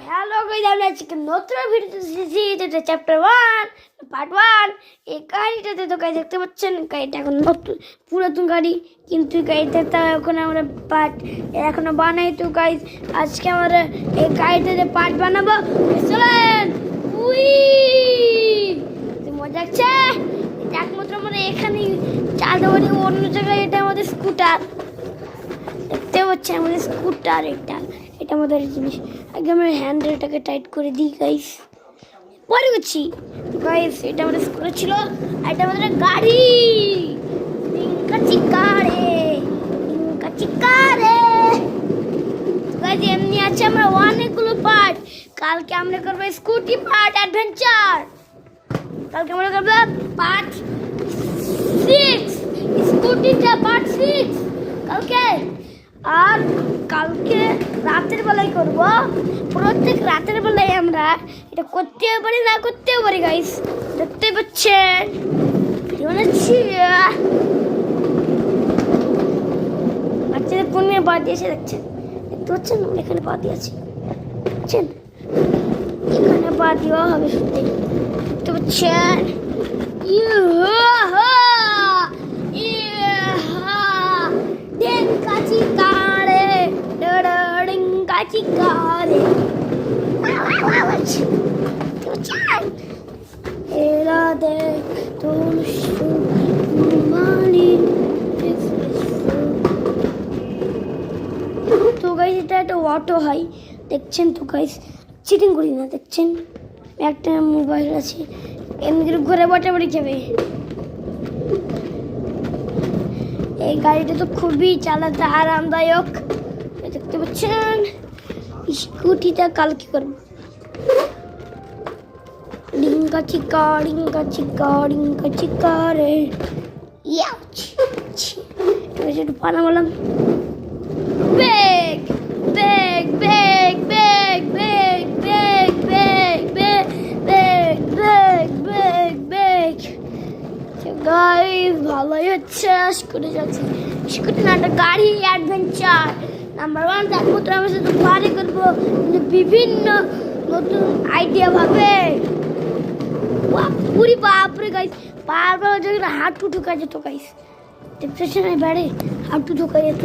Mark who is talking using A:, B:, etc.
A: Hello guys, আমি আজকে নতুন ভিডিও এসেছি। এটা চ্যাপ্টার 1 পার্ট 1। এই গাড়িটাতে তো গাইস দেখতে পাচ্ছেন, গাড়িটা এখন নতুন পুরাতন গাড়ি, কিন্তু গাড়িটা তো এখন আমরা পার্ট এখনো বানাই। তো গাইস আজকে আমরা এই গাড়িটাতে পার্ট বানাবো। চলেন উই, মজা লাগছে। এটা একমাত্র আমরা এখানেই চালাতে পারি, অন্য জায়গায় এটা আমাদের স্কুটার। দেখতে পাচ্ছেন আমাদের স্কুটার, এটা আমাদের জিনিস। আগে আমরা হ্যান্ডেলটাকে টাইট করে দিই গাইস, পরে করছি গাইস। এটা আমাদের স্কুটার ছিল, আর এটা আমাদের গাড়ি। গাইস এমনি আছে আমরা অনেকগুলো পার্ট। কালকে আমরা করবো স্কুটি পার্ট অ্যাডভেঞ্চার। কালকে আমরা করবো পার্ট 6, স্কুটিটা পার্ট 6 কালকে। আর কালকে রাতের বেলায় করবো। প্রত্যেক রাতের বেলায় আমরা এটা করতেও পারি, না করতেও পারি গাইস। দেখতে পাচ্ছেন বাচ্চাদের কোন মেয়ে পা দিয়েছে দেখছেন, দেখতে পাচ্ছেন? আমরা এখানে পা দিয়েছি, বুঝছেন? এখানে পা দেওয়া হবে সত্যি, দেখতে পাচ্ছেন? এরা দেখ তোর তো গাইস, এটা একটা অটো হয়, দেখছেন তো গাইস? চিটিং করি না, দেখছেন? একটা মোবাইল আছে, এমনি ঘরে বাটাবাড়ি যাবে। এই গাড়িটা তো খুবই চালাতে আরামদায়ক, দেখতে পাচ্ছেন? স্কুটিটা কালকে করবো। ডিঙ্কা চিকা ডিঙ্কা চিকা ডিঙ্কা চিকা রে, একটু পানা বললাম। বেগ বেগ বেগ বেগ বেগ বেগ বেগ বেগ বেগ বেগ বেগ বেগ। গাইস ভালোই হচ্ছে, স্কুটি যাচ্ছে। স্কুটি না, একটা গাড়ি অ্যাডভেঞ্চার নাম্বার 1। একমাত্র আমি শুধু বাড়ি করবো, বিভিন্ন নতুন আইডিয়া ভাবে। পুরি বাপরে গাইস, বারবার যখন হাঁটু ঢুকা যেত গাইস, দেখতেছেন? বাড়ি হাঁটু ঢুকা যেত।